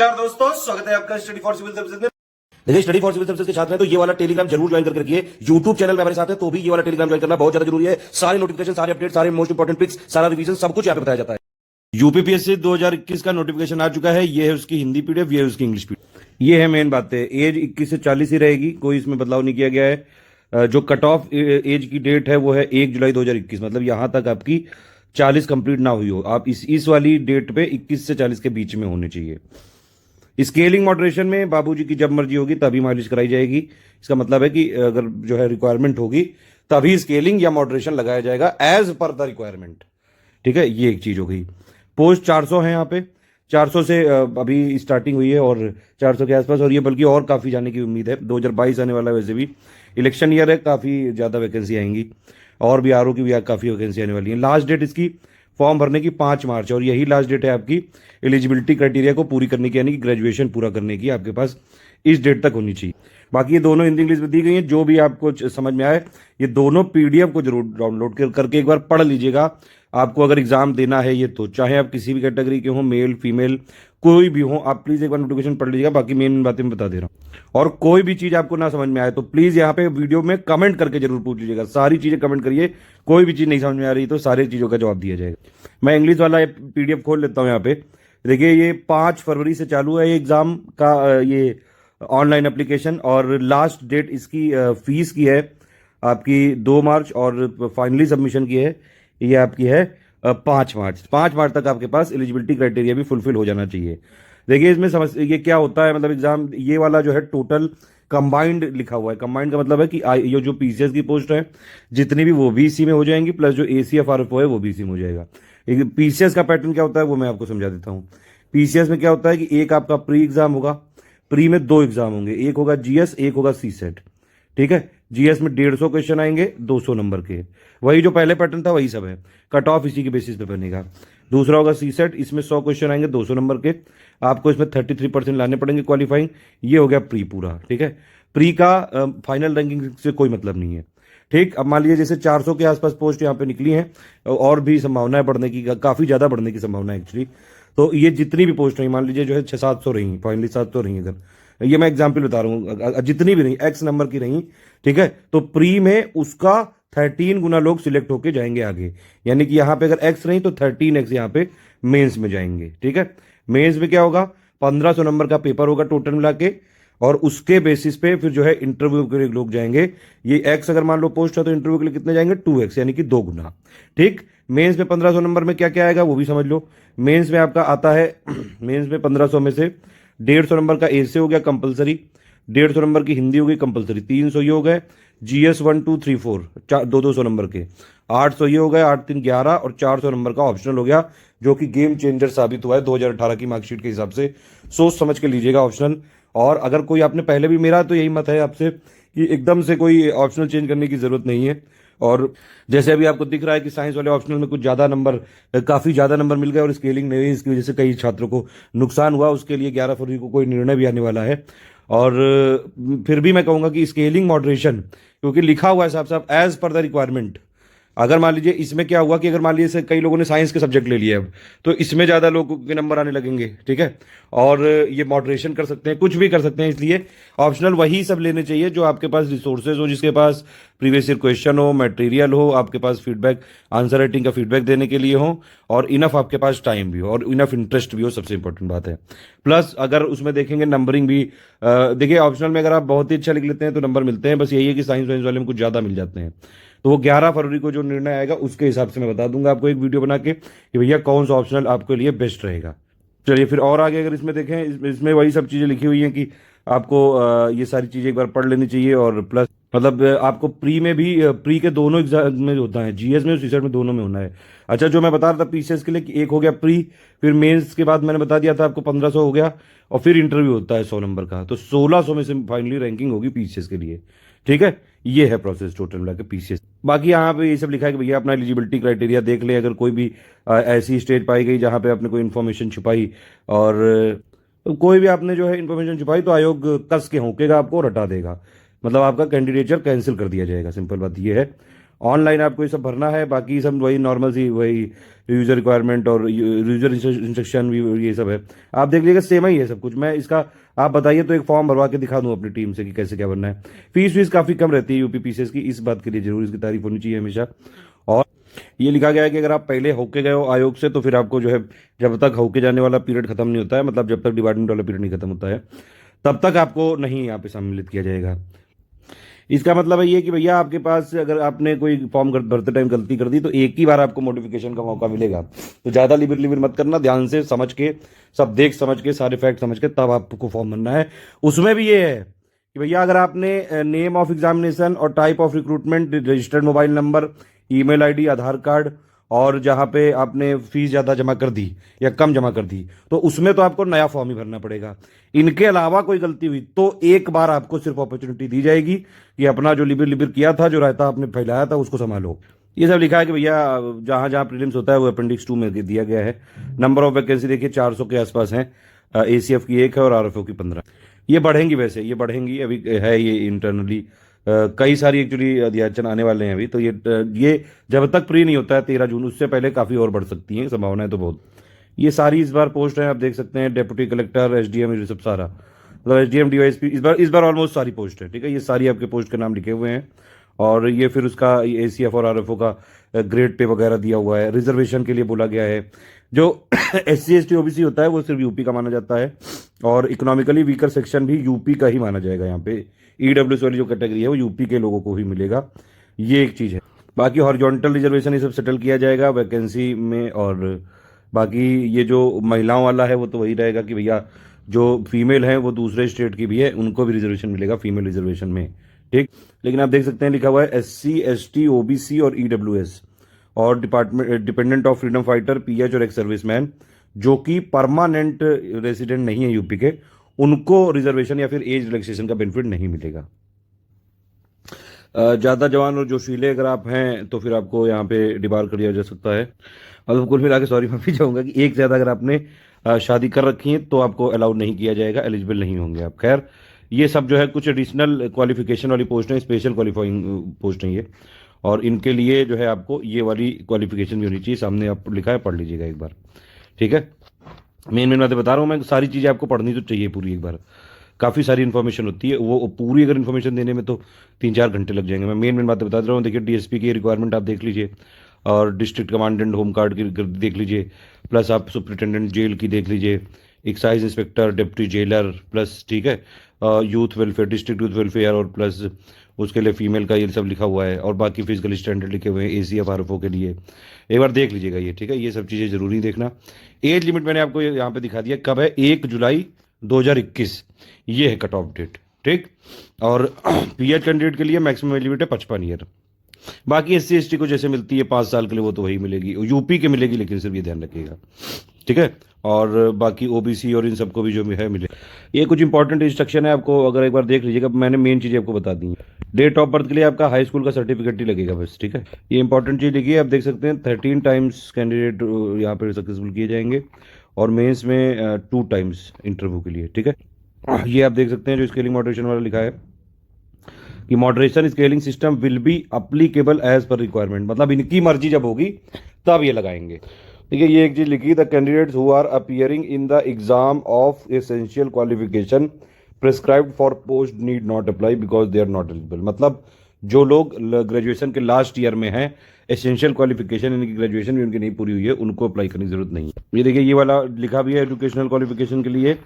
नमस्कार दोस्तों, स्वागत है आपका स्टडी फॉर सिविल सर्विसेज में। देखिए, स्टडी फॉर सिविल सर्विसेज के छात्र हैं तो ये वाला टेलीग्राम जरूर ज्वाइन करके रखिए। यूट्यूब चैनल में हमारे साथ है तो भी ये वाला टेलीग्राम ज्वाइन करना बहुत ज्यादा जरूरी है। सारे नोटिफिकेशन, सारे अपडेट, सारे मोस्ट इंपोर्टेंट पिक्स, सारा रिवीजन सब कुछ यहाँ पे बताया जाता है। यूपीपीएससी 2021 का नोटिफिकेशन आ चुका है। ये है उसकी हिंदी पीडीएफ, ये है उसकी इंग्लिश पीडीएफ। ये है मेन बात है। एज 21 से 40 ही रहेगी, कोई इसमें बदलाव नहीं किया गया है। जो कट ऑफ एज की डेट है वो है 1 जुलाई 2021, मतलब यहां तक आपकी 40 कंप्लीट ना हुई हो, आप इस वाली डेट पे 21 से 40 के बीच में होने चाहिए। स्केलिंग मॉडरेशन में बाबूजी की जब मर्जी होगी तभी माइलेज कराई जाएगी। इसका मतलब है कि अगर जो है रिक्वायरमेंट होगी तभी स्केलिंग या मॉडरेशन लगाया जाएगा एज पर द रिक्वायरमेंट। ठीक है, ये एक चीज हो गई। पोस्ट 400 है यहाँ पे, 400 से अभी स्टार्टिंग हुई है और 400 के आसपास, और ये बल्कि और काफी जाने की उम्मीद है। 2022 आने वाला है, वैसे भी इलेक्शन ईयर है, काफी ज्यादा वैकेंसी आएंगी और भी आरओ की भी काफी वैकेंसी आने वाली है। लास्ट डेट इसकी फॉर्म भरने की 5 मार्च है और यही लास्ट डेट है आपकी एलिजिबिलिटी क्राइटेरिया को पूरी करने की, यानी कि ग्रेजुएशन पूरा करने की आपके पास इस डेट तक होनी चाहिए। बाकी ये दोनों हिंदी इंग्लिश में दी गई हैं। जो भी आपको समझ में आए ये दोनों पीडीएफ को जरूर डाउनलोड करके एक बार पढ़ लीजिएगा। आपको अगर एग्जाम देना है ये, तो चाहे आप किसी भी कैटेगरी के हो, मेल फीमेल कोई भी हो, आप प्लीज एक बार नोटिफिकेशन पढ़ लीजिएगा। बाकी मेन बातें मैं बता दे रहा हूँ। और कोई भी चीज आपको ना समझ में आए तो प्लीज यहाँ पे वीडियो में कमेंट करके जरूर पूछ लीजिएगा। सारी चीजें कमेंट करिए, कोई भी चीज नहीं समझ में आ रही तो सारी चीजों का जवाब दिया जाएगा। मैं इंग्लिश वाला पीडीएफ खोल लेता हूँ यहाँ पे। देखिए, ये 5 फरवरी से चालू है ये एग्जाम का ये ऑनलाइन एप्लीकेशन, और लास्ट डेट इसकी फीस की है आपकी 2 मार्च, और फाइनली सबमिशन की है ये आपकी है 5 मार्च। 5 मार्च तक आपके पास एलिजिबिलिटी क्राइटेरिया भी फुलफिल हो जाना चाहिए। देखिए, इसमें समझ ये क्या होता है, मतलब एग्जाम ये वाला जो है टोटल कंबाइंड लिखा हुआ है। कंबाइंड का मतलब है कि ये जो पीसीएस की पोस्ट है जितनी भी वो भी इसी में हो जाएंगी, प्लस जो एसीएफआरएफओ है वो भी इसी में हो जाएगा। पीसीएस का पैटर्न क्या होता है वो मैं आपको समझा देता हूँ। पीसीएस में क्या होता है कि एक आपका प्री एग्जाम होगा, प्री में 2 एग्जाम होंगे, एक होगा जीएस, एक होगा सीसेट। ठीक है, जीएस में 150 क्वेश्चन आएंगे 200 नंबर के, वही जो पहले पैटर्न था वही सब है, कट ऑफ इसी के बेसिस पे बनेगा। दूसरा होगा सीसेट, इसमें 100 क्वेश्चन आएंगे 200 नंबर के, आपको इसमें 33% लाने पड़ेंगे क्वालिफाइंग। ये हो गया प्री पूरा। ठीक है, प्री का फाइनल रैंकिंग से कोई मतलब नहीं है। ठीक, अब मान लीजिए जैसे 400 के आसपास पोस्ट यहाँ पे निकली हैं, और भी संभावना है बढ़ने की, काफी ज्यादा बढ़ने की संभावना है एक्चुअली। तो ये जितनी भी पोस्ट रही, मान लीजिए जो है 600-700 रही, फाइनली 700 रही, अगर ये मैं एग्जाम्पल बता रहा हूँ, जितनी भी रही एक्स नंबर की रही, ठीक है, तो प्री में उसका 13 गुना लोग सिलेक्ट होके जाएंगे आगे। यानी कि यहाँ पे अगर एक्स रही तो 13x यहाँ पे मेंस में जाएंगे। ठीक है, मेंस में क्या होगा, 1500 नंबर का पेपर होगा टोटल मिला के, और उसके बेसिस पे फिर जो है इंटरव्यू के लिए लोग जाएंगे। ये एक्स अगर मान लो पोस्ट है तो इंटरव्यू के लिए कितने जाएंगे, 2x, यानी कि 2 गुना। ठीक, मेंस में 1500 नंबर में क्या क्या आएगा वो भी समझ लो। मेंस में आपका आता है मेंस में 1500 में से 150 नंबर का एसे हो गया कंपलसरी, 150 नंबर की हिंदी हो गई कंपलसरी, 300 ये हो गए जीएस 1 2 3 4 200 नंबर के, 800 ये हो गए, 8 3 11, और 400 नंबर का ऑप्शनल हो गया, जो कि गेम चेंजर साबित हुआ है 2018 की मार्कशीट के हिसाब से। सोच समझ के लीजिएगा ऑप्शनल। और अगर कोई आपने पहले भी, मेरा तो यही मत है आपसे कि एकदम से कोई ऑप्शनल चेंज करने की जरूरत नहीं है। और जैसे अभी आपको दिख रहा है कि साइंस वाले ऑप्शनल में कुछ ज्यादा नंबर, काफी ज्यादा नंबर मिल गए और स्केलिंग नहीं हुई, इसकी वजह से कई छात्रों को नुकसान हुआ। उसके लिए 11 फरवरी को कोई निर्णय भी आने वाला है। और फिर भी मैं कहूंगा कि स्केलिंग मॉडरेशन, क्योंकि लिखा हुआ है साहब साहब एज पर द रिक्वायरमेंट। अगर मान लीजिए इसमें क्या हुआ कि अगर मान लीजिए कई लोगों ने साइंस के सब्जेक्ट ले लिए अब, तो इसमें ज्यादा लोगों के नंबर आने लगेंगे। ठीक है, और ये मॉडरेशन कर सकते हैं, कुछ भी कर सकते हैं, इसलिए ऑप्शनल वही सब लेने चाहिए जो आपके पास रिसोर्सेज हो, जिसके पास प्रीवियस ईयर क्वेश्चन हो, मटेरियल हो, आपके पास फीडबैक, आंसर राइटिंग का फीडबैक देने के लिए हो, और इनफ आपके पास टाइम भी हो और इनफ इंटरेस्ट भी हो, सबसे इंपॉर्टेंट बात है। प्लस अगर उसमें देखेंगे नंबरिंग भी, देखिए ऑप्शनल में अगर आप बहुत ही अच्छा लिख लेते हैं तो नंबर मिलते हैं, बस यही है कि साइंस वाइंस वाले में कुछ ज्यादा मिल जाते हैं। तो वो 11 फरवरी को जो निर्णय आएगा उसके हिसाब से मैं बता दूंगा आपको एक वीडियो बना के कि भैया कौन सा ऑप्शनल आपके लिए बेस्ट रहेगा। चलिए फिर और आगे अगर इसमें देखें, इसमें वही सब चीजें लिखी हुई हैं कि आपको ये सारी चीजें एक बार पढ़ लेनी चाहिए। और प्लस मतलब आपको प्री में भी, प्री के दोनों एग्जाम में होता है, जीएस में और सीसेट में, दोनों में होना है। अच्छा, जो मैं बता रहा था पीसीएस के लिए कि एक हो गया प्री, फिर मेंस के बाद मैंने बता दिया था आपको 1500 हो गया, और फिर इंटरव्यू होता है 100 नंबर का, तो 1600 में से फाइनली रैंकिंग होगी पीसीएस के लिए। ठीक है, ये है प्रोसेस टोटल मिला के पीसीएस। बाकी यहाँ पे ये सब लिखा है कि भैया अपना एलिजिबिलिटी क्राइटेरिया देख ले, अगर कोई भी ऐसी स्टेज पाई गई जहाँ पे आपने कोई इन्फॉर्मेशन छुपाई, और कोई भी आपने जो है इन्फॉर्मेशन छुपाई, तो आयोग कस के होकेगा आपको और हटा देगा, मतलब आपका कैंडिडेचर कैंसिल कर दिया जाएगा, सिंपल बात ये है। ऑनलाइन आपको ये सब भरना है, बाकी सब वही नॉर्मल सी वही यूजर रिक्वायरमेंट और यूजर इंस्ट्रक्शन भी ये सब है, आप देख लीजिएगा सेम ही है सब कुछ। मैं इसका आप बताइए तो एक फॉर्म भरवा के दिखा दूं अपनी टीम से कि कैसे क्या बनना है। फीस काफ़ी कम रहती है यूपीपीसीएस की, इस बात के लिए जरूर इसकी तारीफ होनी चाहिए हमेशा। और ये लिखा गया है कि अगर आप पहले होके गए हो आयोग से तो फिर आपको जो है जब तक होके जाने वाला पीरियड खत्म नहीं होता है, मतलब जब तक डिपार्टमेंट वाला पीरियड नहीं खत्म होता है तब तक आपको नहीं यहाँ पे सम्मिलित किया जाएगा। इसका मतलब है ये कि भैया आपके पास अगर आपने कोई फॉर्म भरते टाइम गलती कर दी तो एक ही बार आपको मॉडिफिकेशन का मौका मिलेगा, तो ज़्यादा लिबिर लिबिर मत करना, ध्यान से समझ के सब देख समझ के सारे फैक्ट समझ के तब आपको फॉर्म भरना है। उसमें भी ये है कि भैया अगर आपने नेम ऑफ एग्जामिनेशन और type of recruitment, registered mobile number, email ID, Aadhaar card और जहाँ पे आपने फीस ज़्यादा जमा कर दी या कम जमा कर दी तो उसमें तो आपको नया फॉर्म ही भरना पड़ेगा। इनके अलावा कोई गलती हुई तो एक बार आपको सिर्फ अपॉर्चुनिटी दी जाएगी कि अपना जो लिबिर लिबिर किया था, जो रायता आपने फैलाया था, उसको संभालो। ये सब लिखा है कि भैया जहाँ जहाँ प्रीलिम्स होता है वो अपेंडिक्स 2 में दिया गया है। नंबर ऑफ वैकेंसी देखिए 400 के आसपास हैं, ACF की 1 है और RFO की 15। ये बढ़ेंगी, वैसे ये बढ़ेंगी, अभी है ये इंटरनली कई सारी एक्चुअली अध्याचन आने वाले हैं अभी, तो ये जब तक प्री नहीं होता है 13 जून, उससे पहले काफ़ी और बढ़ सकती हैं संभावनाएं तो बहुत। ये सारी इस बार पोस्ट हैं, आप देख सकते हैं, डेप्यूटी कलेक्टर, SDM, ये सब सारा, मतलब SDM DYSP इस बार ऑलमोस्ट सारी पोस्ट है, ठीक है। ये सारी आपके पोस्ट के नाम लिखे हुए हैं और ये फिर उसका ACF और RFO का ग्रेड पे वगैरह दिया हुआ है। रिजर्वेशन के लिए बोला गया है, जो SC ST OBC होता है वो सिर्फ यूपी का माना जाता है और इकोनॉमिकली वीकर सेक्शन भी यूपी का ही माना जाएगा। यहाँ पे EWS वाली जो कैटेगरी है वो यूपी के लोगों को ही मिलेगा, ये एक चीज़ है। बाकी हॉरिजॉन्टल रिजर्वेशन ये सब सेटल किया जाएगा वैकेंसी में, और बाकी ये जो महिलाओं वाला है वो तो वही रहेगा कि भैया जो फीमेल हैं वो दूसरे स्टेट की भी है उनको भी रिजर्वेशन मिलेगा फीमेल रिजर्वेशन में, ठीक। लेकिन आप देख सकते हैं लिखा हुआ है SC ST OBC और EWS और dependent of freedom fighter, PH और एक्स सर्विसमैन जो कि परमानेंट रेसिडेंट नहीं है यूपी के, उनको रिजर्वेशन या फिर एज रिलैक्सेशन का बेनिफिट नहीं मिलेगा। ज़्यादा जवान और जोशीले अगर आप हैं तो फिर आपको यहाँ पे डिबार कर दिया जा सकता है। और कुल मिला के सॉरी माफी चाहूँगा कि एक से ज़्यादा अगर आपने शादी कर रखी है तो आपको अलाउड नहीं किया जाएगा, एलिजिबल नहीं होंगे आप। खैर ये सब जो है कुछ एडिशनल क्वालिफिकेशन वाली पोस्ट है, स्पेशल क्वालिफाइंग पोस्ट है ये, और इनके लिए जो है आपको ये वाली क्वालिफिकेशन भी होनी चाहिए। सामने आप लिखा है, पढ़ लीजिएगा एक बार, ठीक है। मेन बातें बता रहा हूँ मैं, सारी चीज़ें आपको पढ़नी तो चाहिए पूरी एक बार, काफ़ी सारी इन्फॉर्मेशन होती है, वो पूरी अगर इन्फॉर्मेशन देने में तो 3-4 घंटे लग जाएंगे। मैं मेन बातें बता रहा हूँ। देखिए DSP की रिक्वायरमेंट आप देख लीजिए, और डिस्ट्रिक्ट कमांडेंट होम गार्ड की देख लीजिए, प्लस आप सुप्रिटेंडेंट जेल की देख लीजिए, excise inspector, deputy jailer, plus ठीक है youth welfare, district youth welfare, और प्लस उसके लिए फीमेल का ये सब लिखा हुआ है, और बाकी फिजिकल स्टैंडर्ड लिखे हुए हैं ACF RFO के लिए। एक बार देख लीजिएगा ये, ठीक है। ये सब चीज़ें जरूरी देखना। एज लिमिट मैंने आपको यहाँ पे दिखा दिया कब है, 1 जुलाई 2021 ये है कट ऑफ डेट, ठीक। और PH कैंडिडेट के लिए मैक्सिमम एज लिमिट है 55 ईयर। बाकी SC ST को जैसे मिलती है 5 साल के लिए वो तो वही मिलेगी, यूपी के मिलेगी, लेकिन सिर्फ ये ध्यान रखिएगा, ठीक है। और बाकी OBC और इन सबको भी जो है मिले। ये कुछ इंपॉर्टेंट इंस्ट्रक्शन है, आपको अगर एक बार देख लीजिएगा, मैंने मेन चीज़ें आपको बता दी हैं। डेट ऑफ बर्थ के लिए आपका हाई स्कूल का सर्टिफिकेट ही लगेगा बस, ठीक है। ये इंपॉर्टेंट चीज़ लिखिए, आप देख सकते हैं 13 टाइम्स कैंडिडेट यहाँ पर सक्सेसफुल किए जाएंगे और मेंस में 2 टाइम्स इंटरव्यू के लिए, ठीक है। ये आप देख सकते हैं जो स्केलिंग मॉडरेशन वाला लिखा है कि moderation scaling system will be applicable as per requirement, मतलब इनकी मर्जी जब होगी तब ये लगाएंगे, ठीक है। ये एक चीज लिखी, the candidates who are appearing in the exam of essential qualification prescribed for post need not apply because they are not eligible, मतलब जो लोग ग्रेजुएशन के लास्ट ईयर में हैं, एसेंशियल क्वालिफिकेशन इनकी ग्रेजुएशन भी उनकी नहीं पूरी हुई है, उनको अप्लाई करने की जरूरत नहीं है। ये देखिए ये वाला लिखा भी है एजुकेशनल क्वालिफिकेशन के लिए,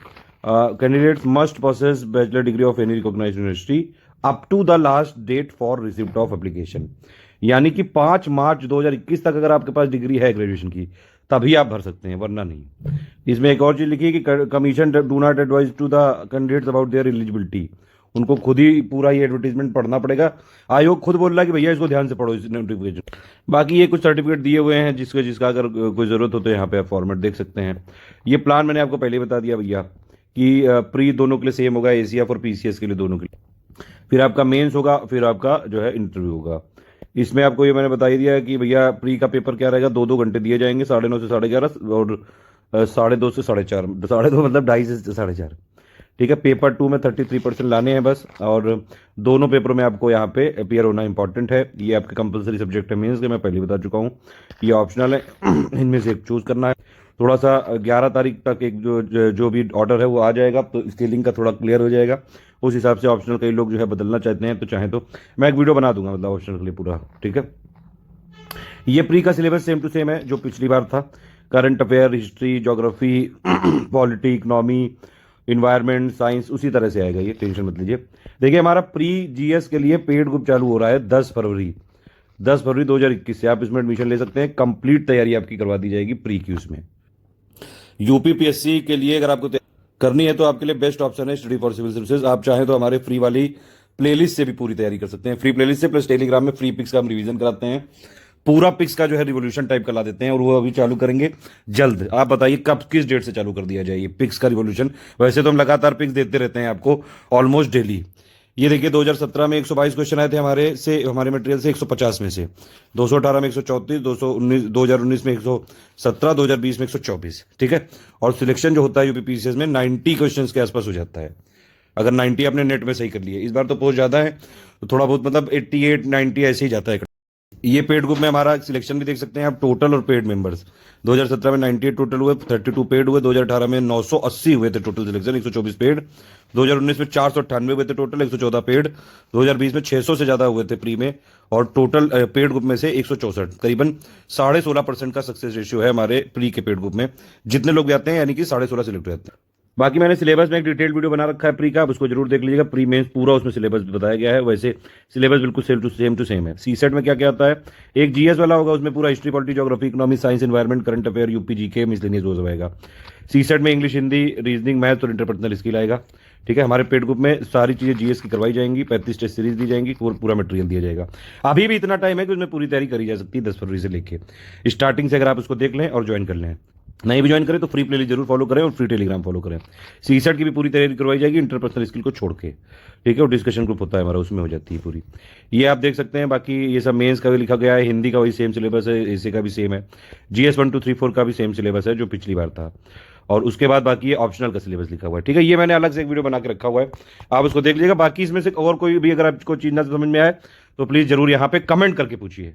candidates must possess bachelor degree of any recognised university up to the last date for receipt of application, यानी कि 5 मार्च 2021 तक अगर आपके पास डिग्री है ग्रेजुएशन की तभी आप भर सकते हैं, वरना नहीं। इसमें एक और चीज लिखी है कि commission do not advise to the candidates about their eligibility, उनको खुद ही पूरा ये एडवर्टीजमेंट पढ़ना पड़ेगा। आयोग खुद बोल रहा है कि भैया इसको ध्यान से पढ़ो इस नोटिफिकेशन। बाकी ये कुछ सर्टिफिकेट दिए हुए हैं जिसका अगर कोई ज़रूरत हो तो यहाँ पे आप फॉर्मेट देख सकते हैं। ये प्लान मैंने आपको पहले बता दिया भैया कि प्री दोनों के लिए सेम होगा, ACF और PCS के लिए दोनों के लिए, फिर आपका मेंस होगा, फिर आपका जो है इंटरव्यू होगा। इसमें आपको ये मैंने बता ही दिया है कि भैया प्री का पेपर क्या रहेगा, 2-2 घंटे दिए जाएंगे, 9:30 से 11:30 और 2:30 से 4:30, 2:30 मतलब 2:30 से 4:30, ठीक है। पेपर 2 में 33% लाने हैं बस, और दोनों पेपरों में आपको यहाँ पे अपीयर होना इंपॉर्टेंट है। ये आपके कंपलसरी सब्जेक्ट है मेंस के, मैं पहले बता चुका हूँ। ये ऑप्शनल है, इनमें से एक चूज करना है। थोड़ा सा 11 तारीख तक एक जो भी ऑर्डर है वो आ जाएगा, तो स्केलिंग का थोड़ा क्लियर हो जाएगा। उस हिसाब से ऑप्शनल कई लोग जो है बदलना चाहते हैं, तो चाहें तो मैं एक वीडियो बना दूंगा मतलब ऑप्शनल के लिए पूरा, ठीक है। ये प्री का सिलेबस सेम टू सेम है जो पिछली बार था। Current affair, history, geography, polity, economy, environment, science उसी तरह से आएगा, ये टेंशन मत लीजिए। देखिए हमारा प्री जीएस के लिए पेड ग्रुप चालू हो रहा है 10 फरवरी 2021 से। आप इसमें एडमिशन ले सकते हैं, कंप्लीट तैयारी आपकी करवा दी जाएगी प्री की उसमें। यूपीपीएससी के लिए अगर आपको करनी है तो आपके लिए बेस्ट ऑप्शन है स्टडी फॉर सिविल सर्विसेज। आप चाहें तो हमारे फ्री वाली प्लेलिस्ट से भी पूरी तैयारी कर सकते हैं। फ्री प्लेलिस्ट से प्लस टेलीग्राम में फ्री पिक्स का हम रिवीजन कराते हैं, पूरा पिक्स का जो है रिवोल्यूशन टाइप का ला देते हैं, और वो अभी चालू करेंगे जल्द। आप बताइए कब किस डेट से चालू कर दिया जाए ये पिक्स का रिवोल्यूशन। वैसे तो हम लगातार पिक्स देते रहते हैं आपको ऑलमोस्ट डेली। ये देखिए 2017 में 122 क्वेश्चन आए थे हमारे मटेरियल से, 150 में से 218 में 134, 2019 में 117, 2020 में 124, ठीक है। और सिलेक्शन जो होता है यूपीपीसीएस में 90 क्वेश्चंस के आसपास हो जाता है, अगर 90 आपने नेट में सही कर लिए। इस बार तो पोस्ट ज़्यादा है, तो थोड़ा बहुत मतलब 88 90 ऐसे ही जाता है। ये पेड ग्रुप में हमारा सिलेक्शन भी देख सकते हैं आप, टोटल और पेड मेंबर्स। 2017 में 98 टोटल हुए, 32 पेड हुए। 2018 में 980 हुए थे टोटल सिलेक्शन, 124 पेड। 2019 में 498 हुए थे टोटल, 114 पेड। 2020 में 600 से ज़्यादा हुए थे प्री में, और टोटल पेड ग्रुप में से 164, करीबन 16.5% का सक्सेस रेशियो है हमारे प्री के पेड ग्रुप में। जितने लोग भी आते हैं यानी कि 16.5 सिलेक्ट हो जाते हैं। बाकी मैंने सिलेबस में एक डिटेल वीडियो बना रखा है प्री का, आप उसको जरूर देख लीजिएगा। प्री में पूरा उसमें सिलेबस बताया गया है, वैसे सिलेबस बिल्कुल सेम टू सेम है। सीसेट में क्या क्या आता है, एक जीएस वाला होगा, उसमें पूरा history, polity, geography, economy, science, environment, current affair, UP GK, miscellaneous वो सब आएगा। सीसेट में इंग्लिश, हिंदी, रीजनिंग, मैथ और इंटरपर्सनल स्किल आएगा, ठीक है। हमारे पेड ग्रुप में सारी चीजें जीएस की करवाई जाएंगी, 35 टेस्ट सीरीज दी जाएंगी, पूरा मटेरियल दिया जाएगा। अभी भी इतना टाइम है कि उसमें पूरी तैयारी करी जा सकती है 10 फरवरी से लेके स्टार्टिंग से। अगर आप उसको देख लें और ज्वाइन कर लें, नहीं भी ज्वाइन करें तो फ्री प्लेलिस्ट जरूर फॉलो करें और फ्री टेलीग्राम फॉलो करें। सीसेट की भी पूरी तैयारी करवाई जाएगी इंटरपर्सनल स्किल को छोड़ के, ठीक है। और डिस्कशन ग्रुप होता है हमारा, उसमें हो जाती है पूरी, ये आप देख सकते हैं। बाकी ये सब मेंस का भी लिखा गया है, हिंदी का वही सेम सिलेबस है, एसे का भी सेम है, जीएस 1 2 3 4 का भी सेम सिलेबस है जो पिछली बार था। और उसके बाद बाकी ये ऑप्शनल का सिलेबस लिखा हुआ है, ठीक है। ये मैंने अलग से एक वीडियो बना के रखा हुआ है, आप उसको देख लीजिएगा। बाकी इसमें से और कोई भी अगर आपको चीज ना समझ में आए तो प्लीज जरूर यहाँ पे कमेंट करके पूछिए।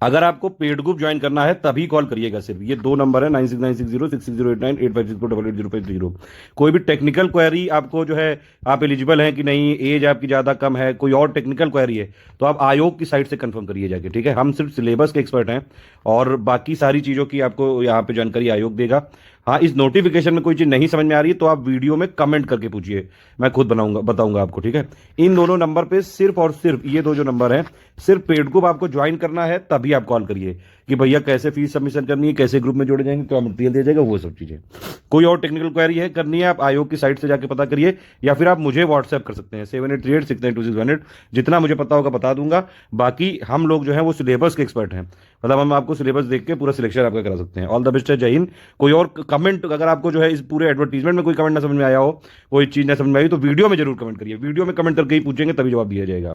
अगर आपको पेड ग्रुप ज्वाइन करना है तभी कॉल करिएगा सिर्फ। ये 2 नंबर है 9696066089 8564880530। कोई भी टेक्निकल क्वेरी आपको जो है, आप एलिजिबल हैं कि नहीं, एज आपकी ज़्यादा कम है, कोई और टेक्निकल क्वेरी है, तो आप आयोग की साइट से कंफर्म करिए जाके, ठीक है। हम सिर्फ सिलेबस के एक्सपर्ट हैं और बाकी सारी चीज़ों की आपको यहाँ पे जानकारी आयोग देगा। हाँ, इस नोटिफिकेशन में कोई चीज़ नहीं समझ में आ रही है तो आप वीडियो में कमेंट करके पूछिए, मैं खुद बताऊंगा आपको, ठीक है। इन दोनों नंबर पे सिर्फ और सिर्फ ये 2 जो नंबर हैं, सिर्फ पेड ग्रुप आपको ज्वाइन करना है तभी आप कॉल करिए कि भैया कैसे फीस सबमिशन करनी है, कैसे ग्रुप में जोड़े जाएंगे, क्या मटेरियल दिया जाएगा, वो सब चीज़ें। कोई और टेक्निकल क्वेरी है करनी है, आप आयोग की साइट से जाके पता करिए, या फिर आप मुझे व्हाट्सएप कर सकते हैं 7838692600। जितना मुझे पता होगा बता दूंगा। बाकी हम लोग जो है वो सिलेबस के एक्सपर्ट हैं, मतलब हम आपको सिलेबस देख के पूरा सिलेक्शन आपका करा सकते हैं। ऑल द बेस्ट है, जय हिंद। कोई और कमेंट अगर आपको जो है इस पूरे एडवर्टीजमेंट में कोई कमेंट ना समझ में आया हो, कोई चीज़ ना समझ में आई तो वीडियो में जरूर कमेंट करिए, वीडियो में कमेंट करके ही पूछेंगे तभी जवाब दिया जाएगा।